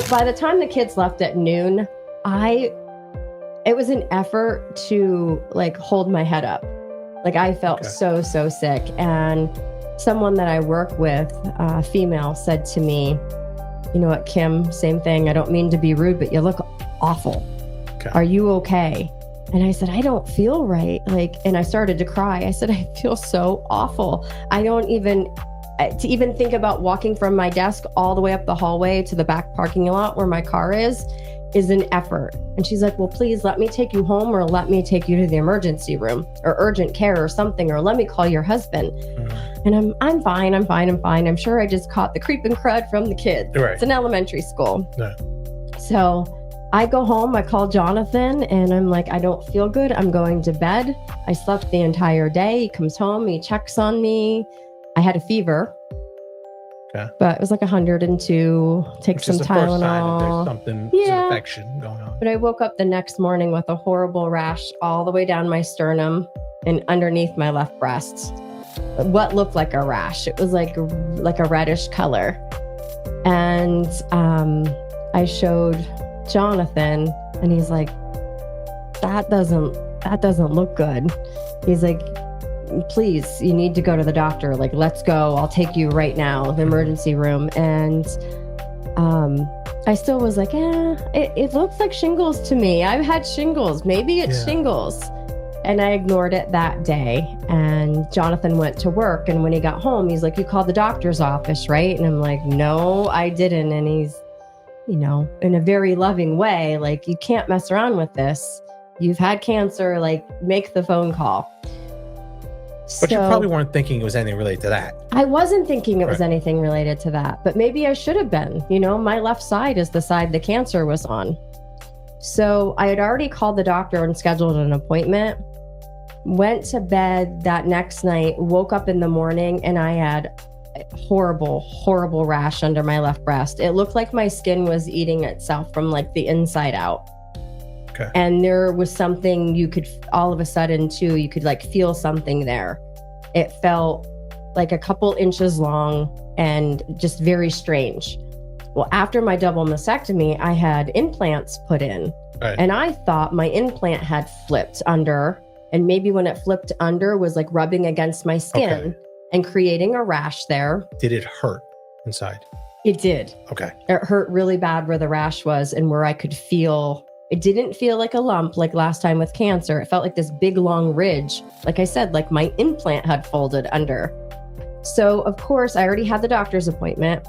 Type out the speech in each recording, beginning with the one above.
by the time the kids left at noon, it was an effort to like hold my head up. Like I felt so sick. And someone that I work with, female, said to me, you know what, Kim, same thing. I don't mean to be rude, but you look awful. Okay. Are you okay? And I said, I don't feel right. And I started to cry. I said, I feel so awful. I don't even think about walking from my desk all the way up the hallway to the back parking lot where my car is an effort. And she's like, well, please let me take you home, or let me take you to the emergency room or urgent care or something, or let me call your husband. And I'm fine. I'm sure I just caught the creep and crud from the kids. Right. It's an elementary school. Yeah. So I go home, I call Jonathan, and I'm like, I don't feel good. I'm going to bed. I slept the entire day. He comes home, he checks on me. I had a fever. Okay. But it was like 102. Take some Tylenol. Something, some infection going on. But I woke up the next morning with a horrible rash all the way down my sternum and underneath my left breast. What looked like a rash. It was like a reddish color. And I showed Jonathan, and he's like, that doesn't look good. He's like, please, you need to go to the doctor. Like, let's go. I'll take you right now, the emergency room. And I still was like, it looks like shingles to me. I've had shingles. Maybe it's shingles. And I ignored it that day. And Jonathan went to work. And when he got home, he's like, you called the doctor's office, right? And I'm like, no, I didn't. And he's, in a very loving way, like, you can't mess around with this. You've had cancer, like, make the phone call. But you probably weren't thinking it was anything related to that. I wasn't thinking it was anything related to that, but maybe I should have been. My left side is the side the cancer was on. So I had already called the doctor and scheduled an appointment, went to bed that next night, woke up in the morning, and I had a horrible rash under my left breast. It looked like my skin was eating itself from like the inside out. Okay. And there was something you could, all of a sudden too, you could like feel something there. It felt like a couple inches long and just very strange. Well, after my double mastectomy, I had implants put in. Right. And I thought my implant had flipped under, and maybe when it flipped under was like rubbing against my skin and creating a rash there. Did it hurt inside? It did. Okay. It hurt really bad where the rash was and where I could feel. It didn't feel like a lump like last time with cancer. It felt like this big, long ridge. Like I said, like my implant had folded under. So, of course, I already had the doctor's appointment.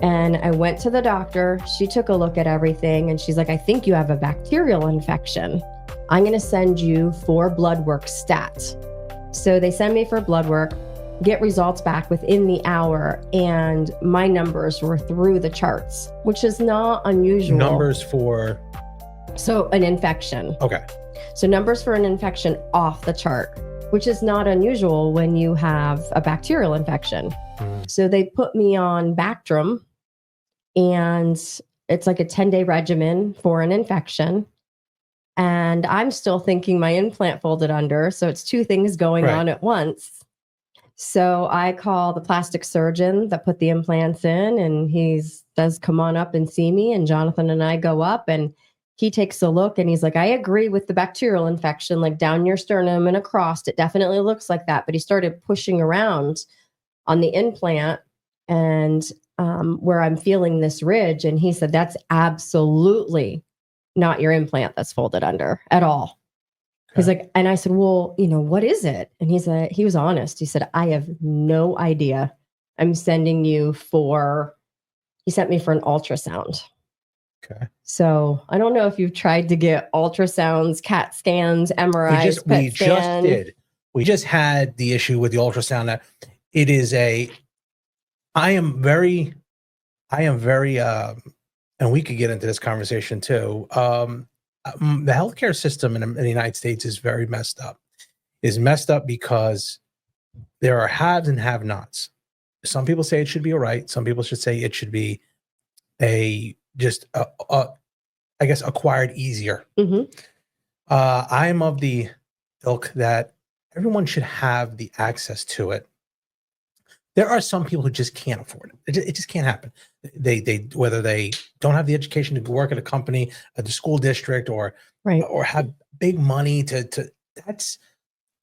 And I went to the doctor. She took a look at everything. And she's like, I think you have a bacterial infection. I'm going to send you for blood work stat. So they send me for blood work, get results back within the hour. And my numbers were through the charts, which is not unusual. Numbers for... So an infection. Okay. So numbers for an infection off the chart, which is not unusual when you have a bacterial infection. So they put me on Bactrim, and it's like a 10-day regimen for an infection. And I'm still thinking my implant folded under. So it's two things going on at once. So I call the plastic surgeon that put the implants in, and he says, come on up and see me. And Jonathan and I go up, and he takes a look, and he's like, I agree with the bacterial infection, like down your sternum and across. It definitely looks like that. But he started pushing around on the implant and where I'm feeling this ridge. And he said, that's absolutely not your implant that's folded under at all. Okay. He's like, and I said, well, what is it? And he was honest. He said, I have no idea. I'm sending you he sent me for an ultrasound. Okay. So I don't know if you've tried to get ultrasounds, CAT scans, MRIs, we just did. We just had the issue with the ultrasound. That it is I am very, and we could get into this conversation too. The healthcare system in the United States is very messed up. Is messed up because there are haves and have-nots. Some people say it should be all right. Some people should say it should be I guess, acquired easier. Mm-hmm. I'm of the ilk that everyone should have the access to it. There are some people who just can't afford it. It just can't happen. They whether they don't have the education to work at a company, at the school district, or have big money to that's.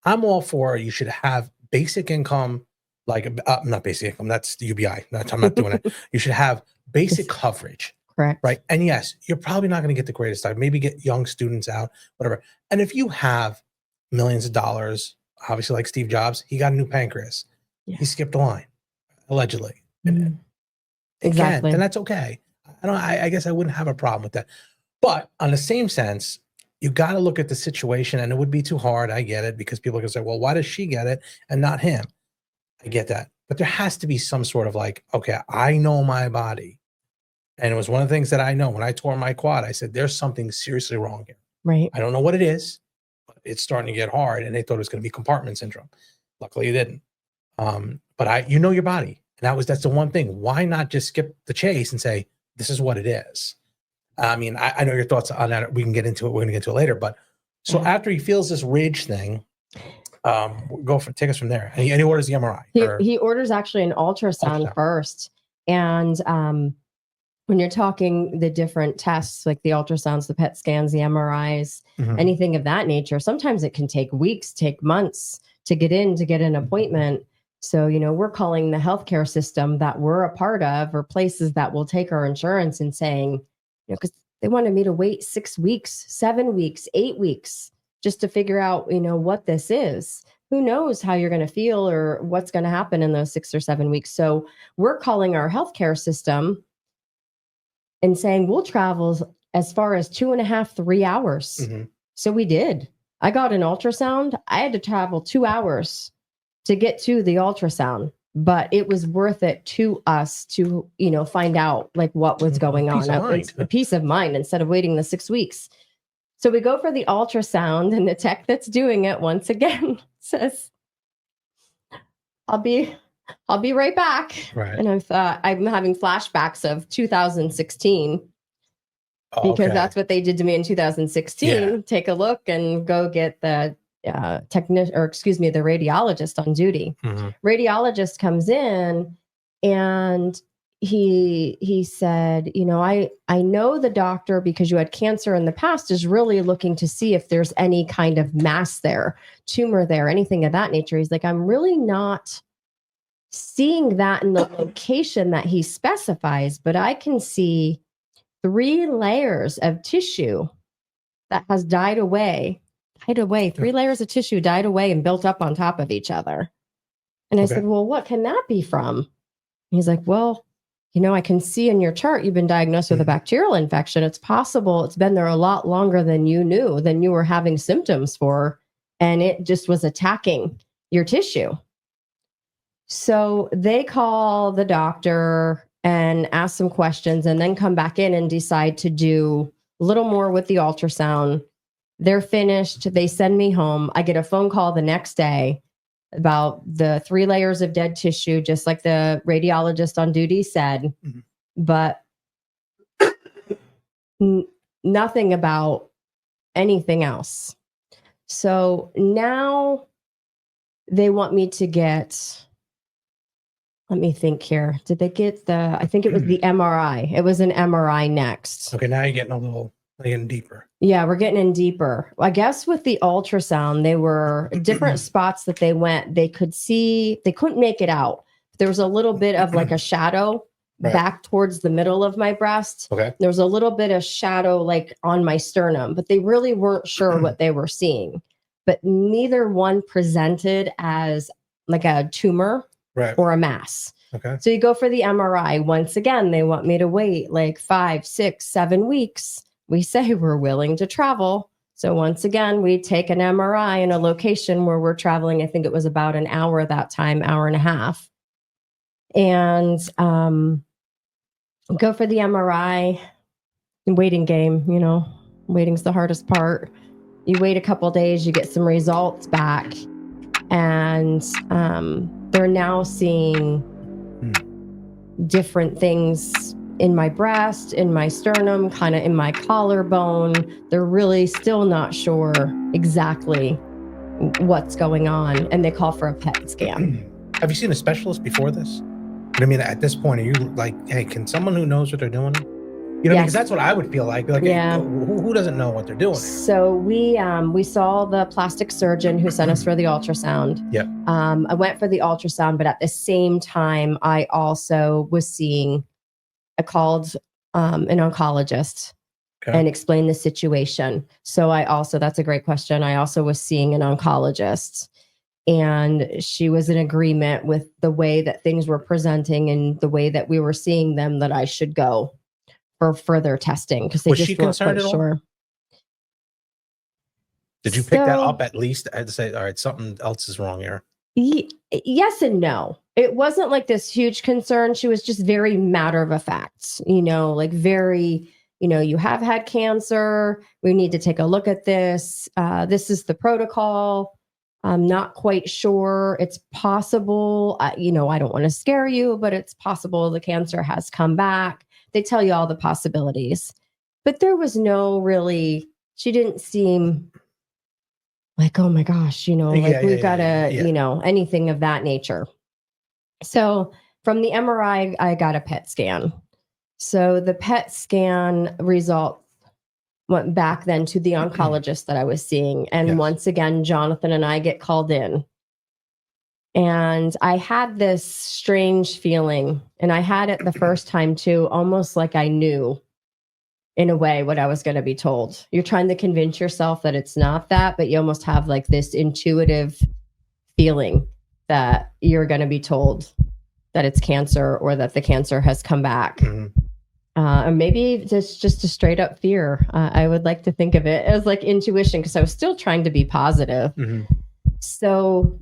I'm all for you should have basic income, like not basic income. That's the UBI. I'm not doing it. You should have basic coverage. Correct. Right. And yes, you're probably not going to get the greatest stuff. Maybe get young students out, whatever. And if you have millions of dollars, obviously like Steve Jobs, he got a new pancreas. Yeah. He skipped a line, allegedly. Mm-hmm. Exactly. And that's okay. I guess I wouldn't have a problem with that. But on the same sense, you got to look at the situation, and it would be too hard. I get it, because people are going to say, well, why does she get it and not him? I get that. But there has to be some sort of like, okay, I know my body. And it was one of the things that I know when I tore my quad. I said, there's something seriously wrong here. Right. I don't know what it is, but it's starting to get hard. And they thought it was going to be compartment syndrome. Luckily, it didn't. But you know your body. And that's the one thing. Why not just skip the chase and say, this is what it is? I mean, I know your thoughts on that. We can get into it. We're going to get into it later. But so after he feels this ridge thing, take us from there. And he orders the MRI. He orders actually an ultrasound first. And when you're talking the different tests, like the ultrasounds, the PET scans, the MRIs, anything of that nature, sometimes it can take weeks, take months to get an appointment. So, we're calling the healthcare system that we're a part of, or places that will take our insurance, and saying, because they wanted me to wait 6 weeks, 7 weeks, 8 weeks, just to figure out, what this is. Who knows how you're going to feel or what's going to happen in those 6 or 7 weeks. So we're calling our healthcare system and saying, we'll travel as far as 2.5, 3 hours. So we did. I got an ultrasound. I had to travel 2 hours to get to the ultrasound, but it was worth it to us to, find out like what was going on. It's a peace of mind instead of waiting the 6 weeks. So we go for the ultrasound, and the tech that's doing it once again says, I'll be right back. Right. And I'm having flashbacks of 2016 because that's what they did to me in 2016. Yeah. Take a look and go get the the radiologist on duty. Radiologist comes in, and he said, I know the doctor, because you had cancer in the past, is really looking to see if there's any kind of mass there, tumor there, anything of that nature. He's like, I'm really not seeing that in the location that he specifies, but I can see 3 layers of tissue that has died away. 3 layers of tissue died away and built up on top of each other. And I said, well, what can that be from? He's like, well, I can see in your chart you've been diagnosed with a bacterial infection. It's possible it's been there a lot longer than you knew, than you were having symptoms for, and it just was attacking your tissue. So they call the doctor and ask some questions, and then come back in and decide to do a little more with the ultrasound. They're finished. They send me home. I get a phone call the next day about the 3 layers of dead tissue, just like the radiologist on duty said, but nothing about anything else. So now they want me to get, let me think here. Did they get I think it was the MRI. It was an MRI next. Okay, now you're getting deeper. Yeah, we're getting in deeper. I guess with the ultrasound, they were different spots that they went. They couldn't make it out. There was a little bit of like a shadow back towards the middle of my breast. Okay. There was a little bit of shadow like on my sternum, but they really weren't sure what they were seeing. But neither one presented as like a tumor or a mass. Okay. So you go for the MRI. Once again, they want me to wait like 5, 6, 7 weeks. We say we're willing to travel. So once again, we take an MRI in a location where we're traveling. I think it was about an hour that time, hour and a half. And go for the MRI. Waiting game, waiting's the hardest part. You wait a couple days, you get some results back. And they're now seeing different things in my breast, in my sternum, kind of in my collarbone. They're really still not sure exactly what's going on. And they call for a PET scan. Have you seen a specialist before this? But I mean, at this point, are you like, hey, can someone who knows what they're doing? You know, Yes. because that's what I would feel like. Like, Yeah. who doesn't know what they're doing? So we saw the plastic surgeon who sent us for the ultrasound. Yeah. I went for the ultrasound, but at the same time, I also was seeing. I called an oncologist and explained the situation. So that's a great question. I also was seeing an oncologist, and she was in agreement with the way that things were presenting and the way that we were seeing them, that I should go for further testing, because they just weren't quite sure. Did you pick that up at least and say, all right, something else is wrong here? Yes and no. It wasn't like this huge concern. She was just very matter of fact, like very, you have had cancer. We need to take a look at this. This is the protocol. I'm not quite sure. It's possible, I don't want to scare you, but it's possible the cancer has come back. They tell you all the possibilities, but there was she didn't seem like, oh my gosh, we've got to, anything of that nature. So from the MRI, I got a PET scan. So the PET scan results went back then to the oncologist that I was seeing. And once again, Jonathan and I get called in. And I had this strange feeling, and I had it the first time too, almost like I knew in a way what I was going to be told. You're trying to convince yourself that it's not that, but you almost have like this intuitive feeling that you're going to be told that it's cancer, or that the cancer has come back. Mm-hmm. Or maybe it's just a straight up fear. I would like to think of it as like intuition, because I was still trying to be positive. Mm-hmm. So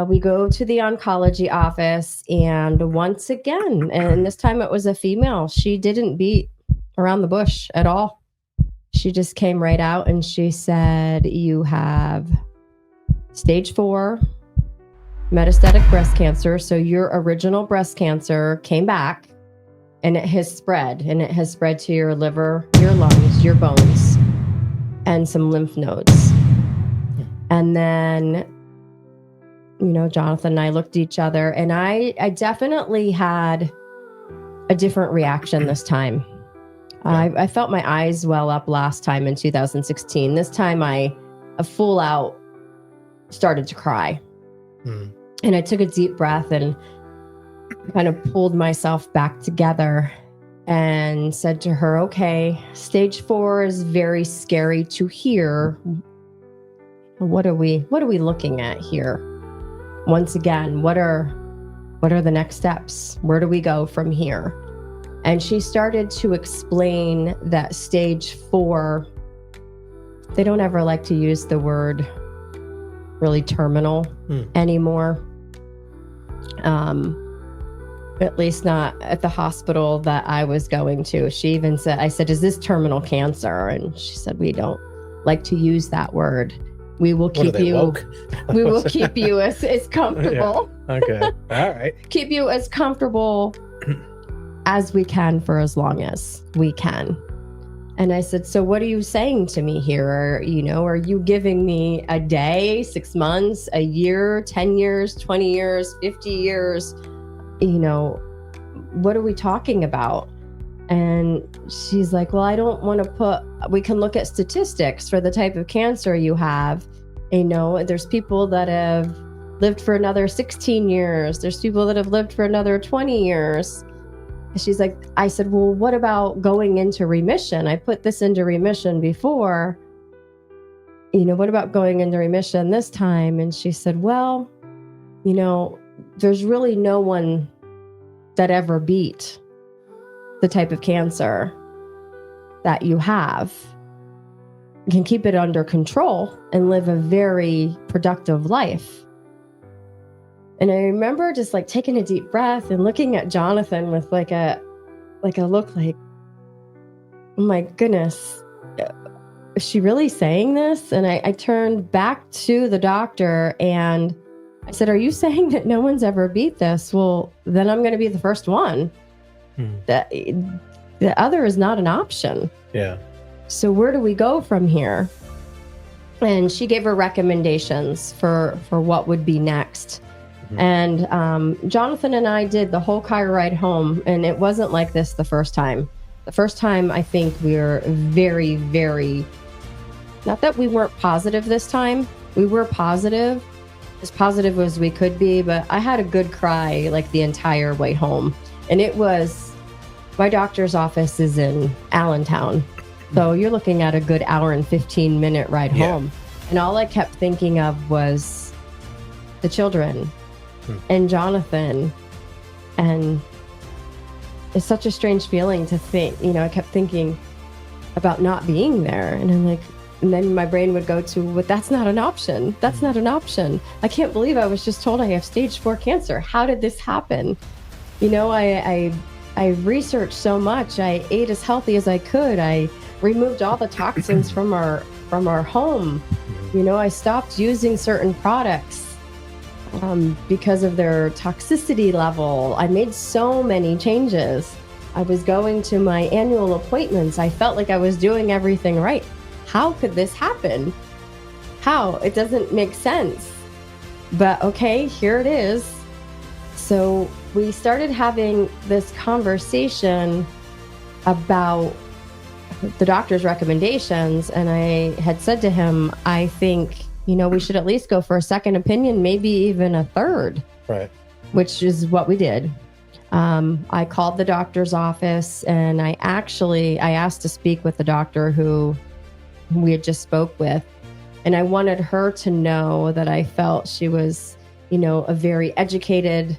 we go to the oncology office, and once again, and this time it was a female, she didn't beat around the bush at all. She just came right out and she said, you have stage 4 metastatic breast cancer. So your original breast cancer came back, and it has spread to your liver, your lungs, your bones, and some lymph nodes. And then, Jonathan and I looked at each other, and I definitely had a different reaction this time. I felt my eyes well up last time in 2016. This time I full out started to cry. And I took a deep breath and kind of pulled myself back together and said to her, okay, stage 4 is very scary to hear. What are we looking at here? Once again, what are the next steps? Where do we go from here? And she started to explain that stage 4, they don't ever like to use the word really terminal anymore. At least not at the hospital that I was going to. She even said, I said, is this terminal cancer? And she said, we don't like to use that word. We will keep you. We will keep you as comfortable. Yeah. Okay. All right. Keep you as comfortable as we can for as long as we can. And I said, so what are you saying to me here? Are you giving me a day, 6 months, a year, 10 years, 20 years, 50 years? What are we talking about? And she's like, well, I don't want to we can look at statistics for the type of cancer you have. There's people that have lived for another 16 years. There's people that have lived for another 20 years. And she's like, I said, well, what about going into remission? I put this into remission before. What about going into remission this time? And she said, well, there's really no one that ever beat the type of cancer that you have. You can keep it under control and live a very productive life. And I remember just like taking a deep breath and looking at Jonathan with like a look like, oh my goodness, is she really saying this? And I turned back to the doctor and I said, are you saying that no one's ever beat this? Well, then I'm going to be the first one. The other is not an option. Yeah. So where do we go from here? And she gave her recommendations for what would be next. And Jonathan and I did the whole car ride home, and it wasn't like this the first time. The first time, I think we were very, very, not that we weren't positive this time. We were positive as we could be, but I had a good cry like the entire way home. And it was, my doctor's office is in Allentown. So you're looking at a good hour and 15-minute ride home. And all I kept thinking of was the children and Jonathan. And it's such a strange feeling to think, I kept thinking about not being there. And I'm like, and then my brain would go to, but that's not an option. That's not an option. I can't believe I was just told I have stage 4 cancer. How did this happen? I researched so much. I ate as healthy as I could. I removed all the toxins from our home. I stopped using certain products because of their toxicity level. I made so many changes. I was going to my annual appointments. I felt like I was doing everything right. How could this happen? How? It doesn't make sense. But okay, here it is. So we started having this conversation about the doctor's recommendations. And I had said to him, I think, we should at least go for a second opinion, maybe even a third. Right. Which is what we did. I called the doctor's office, and I asked to speak with the doctor who we had just spoke with. And I wanted her to know that I felt she was, a very educated,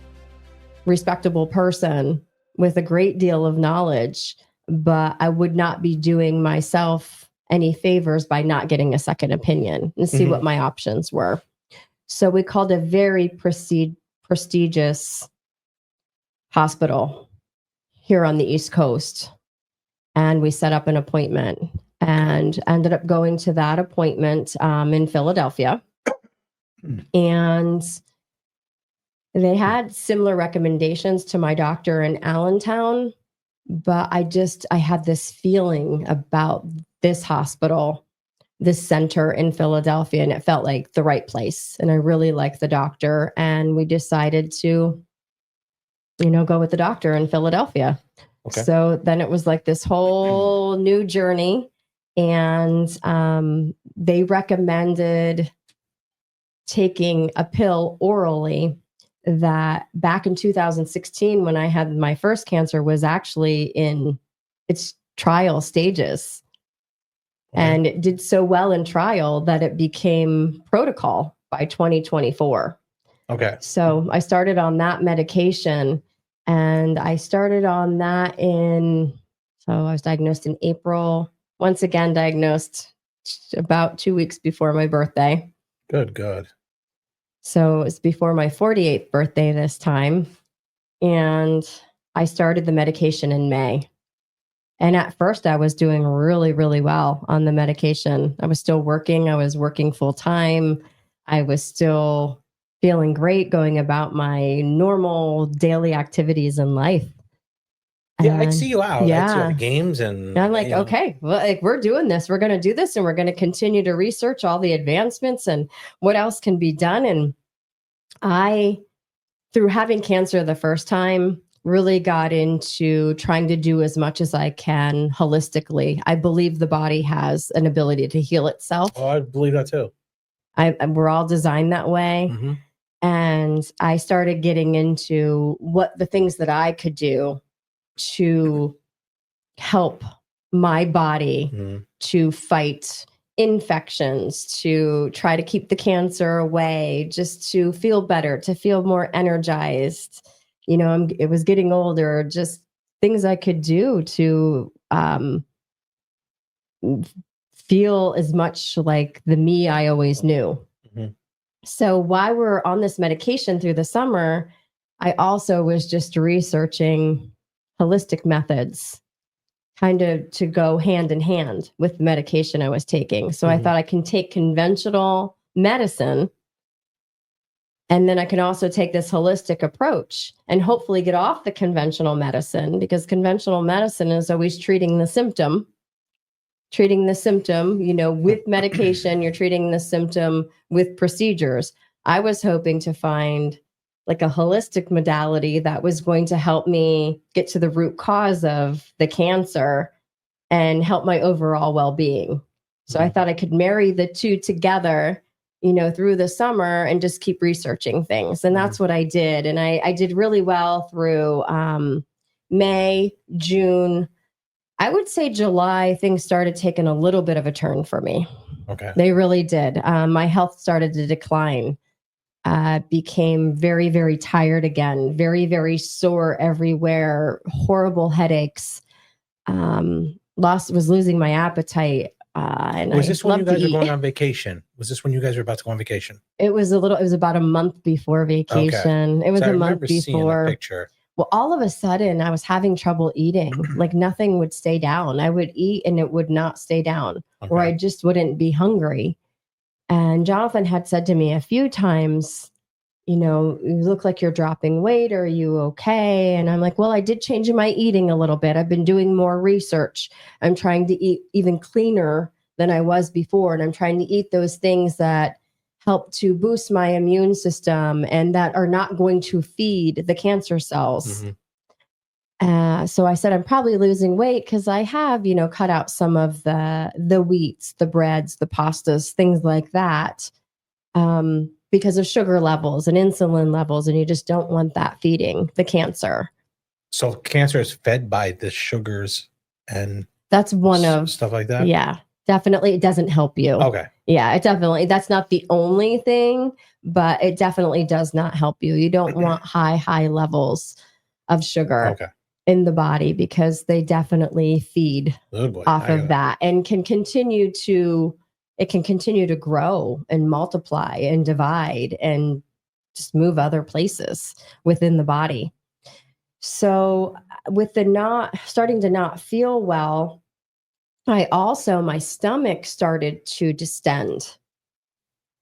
respectable person with a great deal of knowledge, but I would not be doing myself any favors by not getting a second opinion and see what my options were. So we called a very prestigious hospital here on the East Coast, and we set up an appointment and ended up going to that appointment in Philadelphia. And they had similar recommendations to my doctor in Allentown, but I had this feeling about this hospital, this center in Philadelphia, and it felt like the right place. And I really liked the doctor, and we decided to, go with the doctor in Philadelphia. Okay. So then it was like this whole new journey. And they recommended taking a pill orally that back in 2016, when I had my first cancer, was actually in its trial stages. Okay. And it did so well in trial that it became protocol by 2024. Okay. So I started on that medication, and I started on that so I was diagnosed in April. Once again, diagnosed about 2 weeks before my birthday. Good. So it's before my 48th birthday this time. And I started the medication in May. And at first I was doing really, really well on the medication. I was still working. I was working full time. I was still feeling great, going about my normal daily activities in life. Yeah, I'd see you out. Yeah. I'd see you at the games. And I'm like, okay, well, we're doing this. We're going to do this, and we're going to continue to research all the advancements and what else can be done. And I, through having cancer the first time, really got into trying to do as much as I can holistically. I believe the body has an ability to heal itself. Oh, I believe that too. We're all designed that way. Mm-hmm. And I started getting into what the things that I could do to help my body to fight infections, to try to keep the cancer away, just to feel better, to feel more energized. It was getting older, just things I could do to feel as much like the me I always knew. Mm-hmm. So while we're on this medication through the summer, I also was just researching holistic methods, kind of to go hand in hand with the medication I was taking. So I thought I can take conventional medicine, and then I can also take this holistic approach and hopefully get off the conventional medicine, because conventional medicine is always treating the symptom, with medication. You're treating the symptom with procedures. I was hoping to find like a holistic modality that was going to help me get to the root cause of the cancer and help my overall well-being. So I thought I could marry the two together, through the summer and just keep researching things. And that's what I did. And I did really well through May, June. I would say July, things started taking a little bit of a turn for me. Okay. They really did. My health started to decline. Became very, very tired again, very, very sore everywhere, horrible headaches. Was losing my appetite. And was this when you guys were eat. going on vacation? Was this when you guys were about to go on vacation? It was about a month before vacation. Okay. It was So a month before. seeing the picture. Well, all of a sudden I was having trouble eating. Like nothing would stay down. I would eat and it would not stay down, or I just wouldn't be hungry. And Jonathan had said to me a few times, you look like you're dropping weight. Are you okay? And I'm like, well, I did change my eating a little bit. I've been doing more research. I'm trying to eat even cleaner than I was before. And I'm trying to eat those things that help to boost my immune system and that are not going to feed the cancer cells. So I said, I'm probably losing weight because I have, cut out some of the wheats, the breads, the pastas, things like that. Because of sugar levels and insulin levels, and you just don't want that feeding the cancer. So cancer is fed by the sugars and that's one of stuff like that? Yeah, definitely. It doesn't help you. Okay. Yeah, that's not the only thing, but it definitely does not help you. You don't want high levels of sugar in the body because they definitely feed off of that and can continue to grow and multiply and divide and just move other places within the body. So with the starting to not feel well, my stomach started to distend.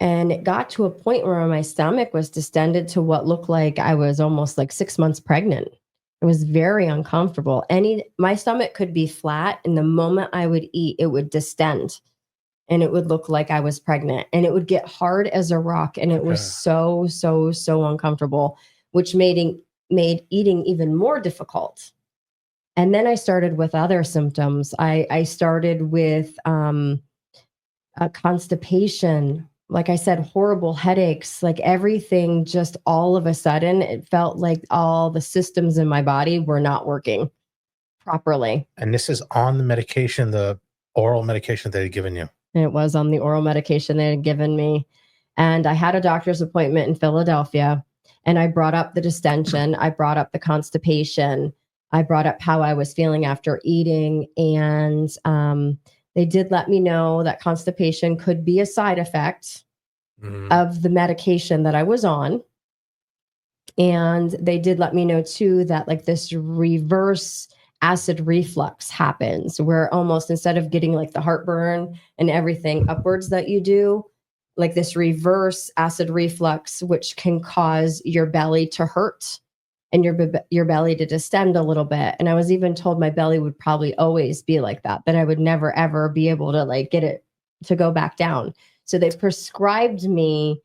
And it got to a point where my stomach was distended to what looked like I was almost like 6 months pregnant. It was very uncomfortable. My stomach could be flat, and the moment I would eat, it would distend. And it would look like I was pregnant, and it would get hard as a rock. And it was so, so, so uncomfortable, which made eating even more difficult. And then I started with other symptoms. I started with constipation. Like I said, horrible headaches, like everything just all of a sudden, it felt like all the systems in my body were not working properly. And this is on the medication, the oral medication they had given you? It was on the oral medication they had given me. And I had a doctor's appointment in Philadelphia, and I brought up the distension. I brought up the constipation. I brought up how I was feeling after eating. And they did let me know that constipation could be a side effect of the medication that I was on. And they did let me know too that like this reverse acid reflux happens, where almost instead of getting like the heartburn and everything upwards that you do, like this reverse acid reflux, which can cause your belly to hurt and your belly to distend a little bit. And I was even told my belly would probably always be like that I would never, ever be able to like get it to go back down. So they prescribed me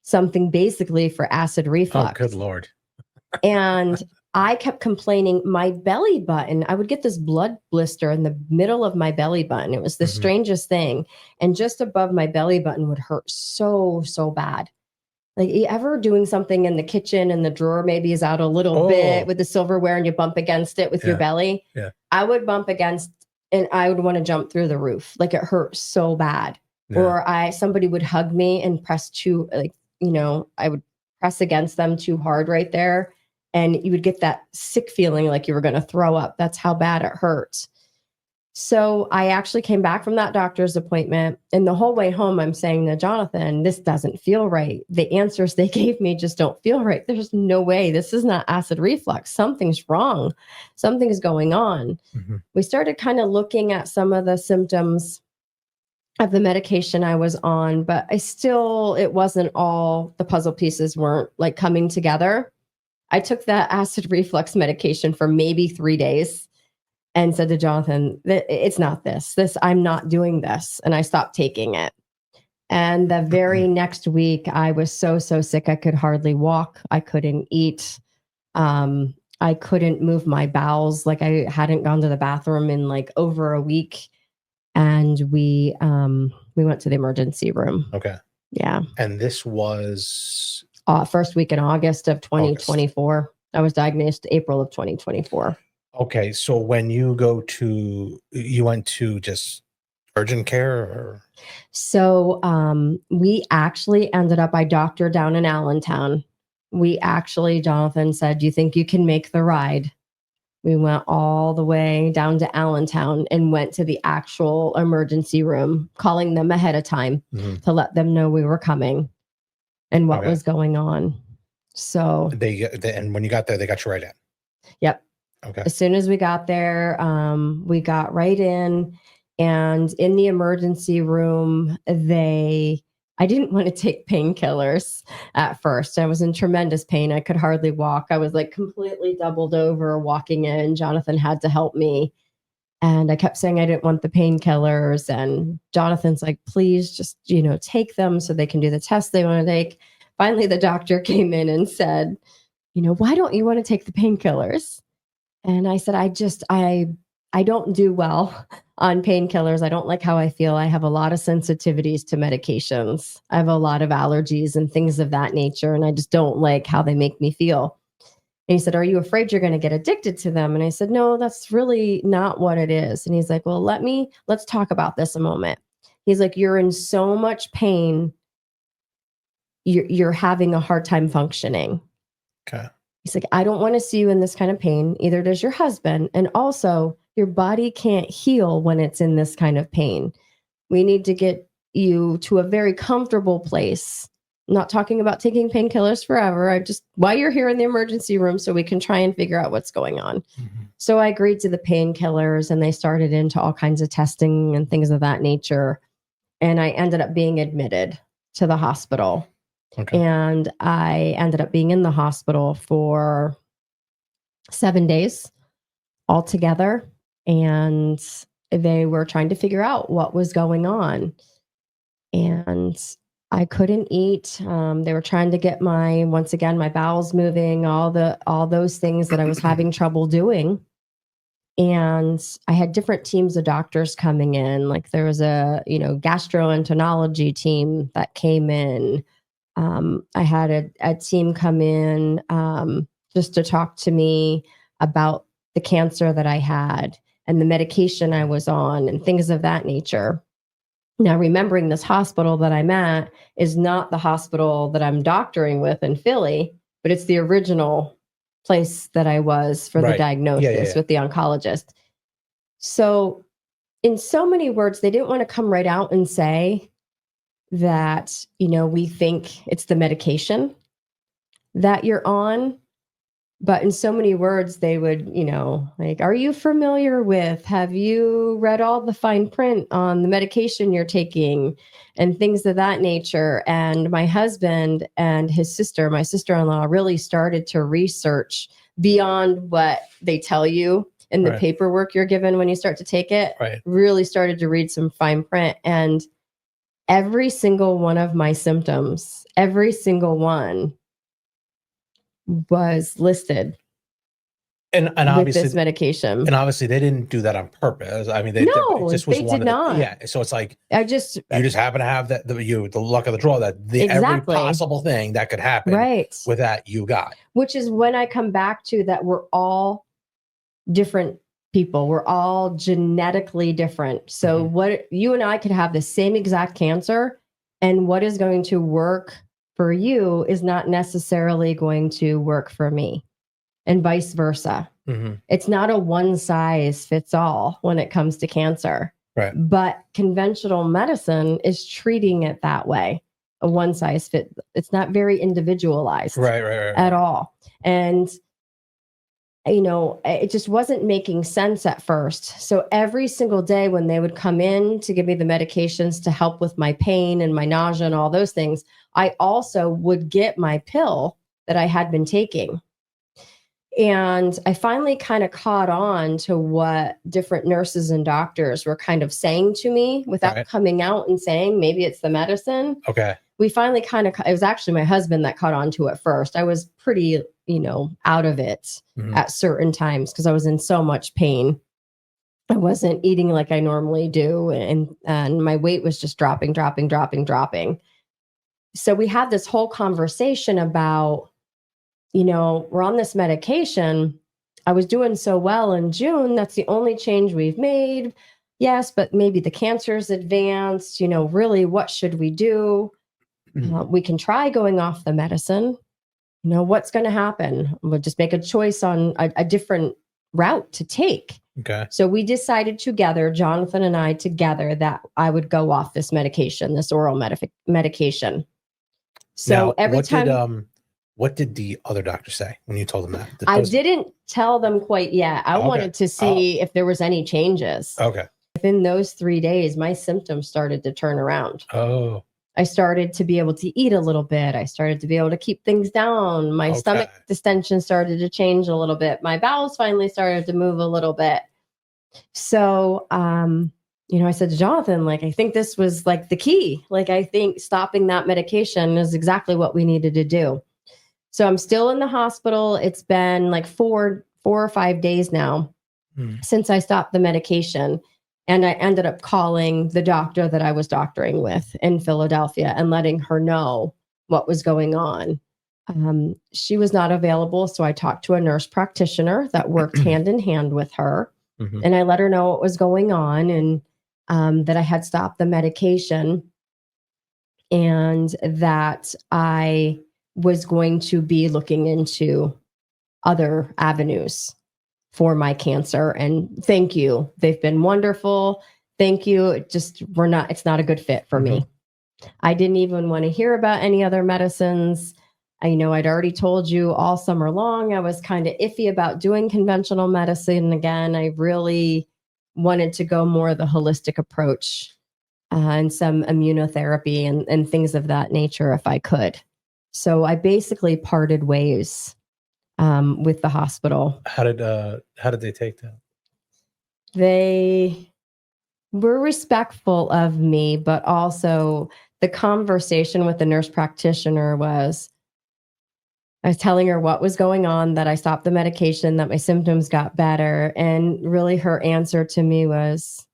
something basically for acid reflux. Oh, good Lord. And I kept complaining my belly button. I would get this blood blister in the middle of my belly button. It was the strangest thing. And just above my belly button would hurt so, so bad. Like you ever doing something in the kitchen and the drawer maybe is out a little bit with the silverware and you bump against it with your belly? Yeah. I would bump against and I would want to jump through the roof. Like it hurt so bad. Yeah. Or somebody would hug me and press I would press against them too hard right there. And you would get that sick feeling like you were going to throw up. That's how bad it hurts. So I actually came back from that doctor's appointment. And the whole way home, I'm saying to Jonathan, this doesn't feel right. The answers they gave me just don't feel right. There's no way. This is not acid reflux. Something's wrong. Something's going on. We started kind of looking at some of the symptoms of the medication I was on, but it wasn't all, the puzzle pieces weren't like coming together. I took that acid reflux medication for maybe 3 days and said to Jonathan, it's not this, I'm not doing this. And I stopped taking it. And the very next week, I was so sick. I could hardly walk. I couldn't eat. I couldn't move my bowels. Like I hadn't gone to the bathroom in like over a week. And we went to the emergency room. Okay. Yeah. And this was first week in August of 2024. August. I was diagnosed April of 2024. Okay. So when you went to just urgent care or? So we actually ended up, I doctored down in Allentown. Jonathan said, do you think you can make the ride? We went all the way down to Allentown and went to the actual emergency room, calling them ahead of time to let them know we were coming and what was going on. So and when you got there, they got you right in. Yep. Okay. As soon as we got there, we got right in, and in the emergency room, I didn't want to take painkillers at first. I was in tremendous pain. I could hardly walk. I was like completely doubled over walking in. Jonathan had to help me. And I kept saying I didn't want the painkillers. And Jonathan's like, please just, take them so they can do the test they want to take. Finally, the doctor came in and said, why don't you want to take the painkillers? And I said, I don't do well on painkillers. I don't like how I feel. I have a lot of sensitivities to medications. I have a lot of allergies and things of that nature. And I just don't like how they make me feel. And he said, are you afraid you're going to get addicted to them? And I said, no, that's really not what it is. And he's like, well, let's talk about this a moment. He's like, you're in so much pain. You're having a hard time functioning. Okay. He's like, I don't want to see you in this kind of pain. Either does your husband. And also, your body can't heal when it's in this kind of pain. We need to get you to a very comfortable place. I'm not talking about taking painkillers forever. Why you're here in the emergency room so we can try and figure out what's going on. Mm-hmm. So I agreed to the painkillers, and they started into all kinds of testing and things of that nature. And I ended up being admitted to the hospital. Okay. And I ended up being in the hospital for 7 days altogether. And they were trying to figure out what was going on. And I couldn't eat. They were trying to get my bowels moving, all those things that I was having trouble doing. And I had different teams of doctors coming in. Like there was a, gastroenterology team that came in. I had a team come in just to talk to me about the cancer that I had and the medication I was on and things of that nature. Now, remembering this hospital that I'm at is not the hospital that I'm doctoring with in Philly, but it's the original place that I was for the diagnosis with the oncologist. So in so many words, they didn't want to come right out and say that, we think it's the medication that you're on. But in so many words, they would, like, are you familiar with, have you read all the fine print on the medication you're taking and things of that nature? And my husband and his sister, my sister-in-law, really started to research beyond what they tell you in the paperwork you're given when you start to take it. Really started to read some fine print. And every single one of my symptoms, every single one was listed and obviously this medication. And obviously they didn't do that on purpose. I mean, it just was one of the, yeah. So it's like, you just happen to have the luck of the draw that every possible thing that could happen with that you got. Which is when I come back to that we're all different people. We're all genetically different. So what you and I could have the same exact cancer, and what is going to work for you is not necessarily going to work for me, and vice versa. Mm-hmm. It's not a one size fits all when it comes to cancer. Right. But conventional medicine is treating it that way. A one size fit. It's not very individualized at all. And it just wasn't making sense at first. So every single day when they would come in to give me the medications to help with my pain and my nausea and all those things, I also would get my pill that I had been taking. And I finally kind of caught on to what different nurses and doctors were kind of saying to me without coming out and saying, maybe it's the medicine. Okay. We finally it was actually my husband that caught on to it first. I was pretty, out of it at certain times because I was in so much pain. I wasn't eating like I normally do. And my weight was just dropping. So we had this whole conversation about, we're on this medication. I was doing so well in June. That's the only change we've made. Yes, but maybe the cancer's advanced. Really, what should we do? We can try going off the medicine. What's going to happen? We'll just make a choice on a different route to take. Okay. So we decided together, Jonathan and I together, that I would go off this medication, this oral medication. So now, every time. What did the other doctor say when you told them that? I didn't tell them quite yet. I wanted to see if there was any changes. Okay. Within those 3 days, my symptoms started to turn around. Oh. I started to be able to eat a little bit. I started to be able to keep things down. My stomach distension started to change a little bit. My bowels finally started to move a little bit. So, I said to Jonathan, I think this was the key. I think stopping that medication is exactly what we needed to do. So I'm still in the hospital. It's been 4 or 5 days now since I stopped the medication. And I ended up calling the doctor that I was doctoring with in Philadelphia and letting her know what was going on. She was not available. So I talked to a nurse practitioner that worked hand in hand with her. And I let her know what was going on and that I had stopped the medication and that I was going to be looking into other avenues for my cancer. And thank you. They've been wonderful. Thank you. It's not a good fit for me. I didn't even want to hear about any other medicines. I'd already told you all summer long, I was kind of iffy about doing conventional medicine again. I really wanted to go more the holistic approach and some immunotherapy and things of that nature if I could. So I basically parted ways with the hospital. How did they take that? They were respectful of me, but also the conversation with the nurse practitioner was, I was telling her what was going on, that I stopped the medication, that my symptoms got better. And really her answer to me was,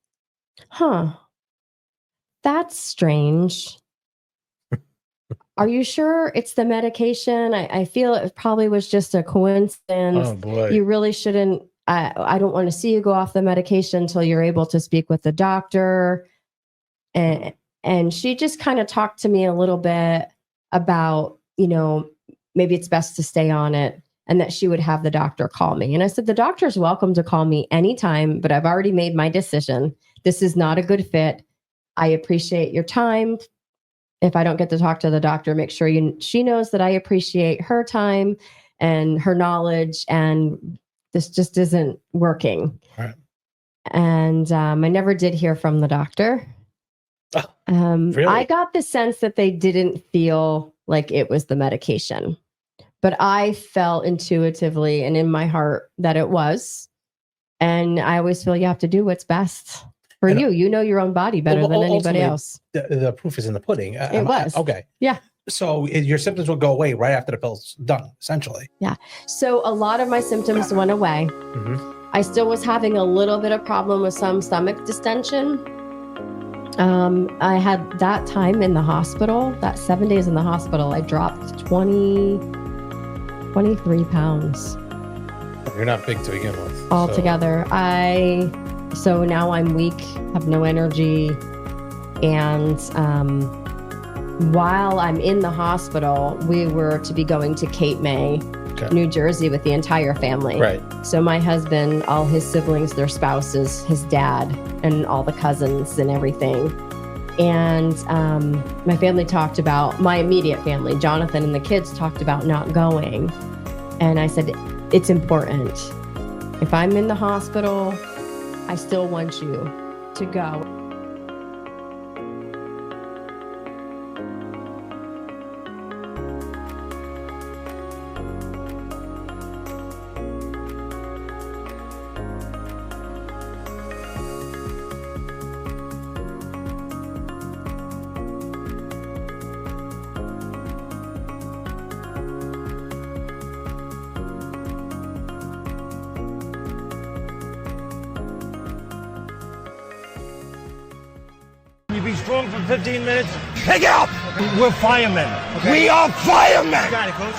that's strange. Are you sure it's the medication? I feel it probably was just a coincidence. Oh boy. You really shouldn't. I don't want to see you go off the medication until you're able to speak with the doctor. And she just kind of talked to me a little bit about, maybe it's best to stay on it and that she would have the doctor call me. And I said, the doctor's welcome to call me anytime, but I've already made my decision. This is not a good fit. I appreciate your time. If I don't get to talk to the doctor, make sure she knows that I appreciate her time and her knowledge, and this just isn't working. Right. And I never did hear from the doctor. Really? I got the sense that they didn't feel like it was the medication, but I felt intuitively and in my heart that it was. And I always feel you have to do what's best for you. You know your own body better than anybody else. The proof is in the pudding. It was. Okay. Yeah. So your symptoms will go away right after the pill's done, essentially. Yeah. So a lot of my symptoms went away. I still was having a little bit of problem with some stomach distension. I had that time in the hospital, that 7 days in the hospital, I dropped 23 pounds. You're not big to begin with. Altogether. So now I'm weak, have no energy. And while I'm in the hospital, we were to be going to Cape May, New Jersey with the entire family. Right. So my husband, all his siblings, their spouses, his dad, and all the cousins and everything. And my family talked about, my immediate family, Jonathan and the kids talked about not going. And I said, it's important. If I'm in the hospital, I still want you to go. be strong for 15 minutes. Pick it up! We're firemen. Okay. We are firemen! Got it, Coach.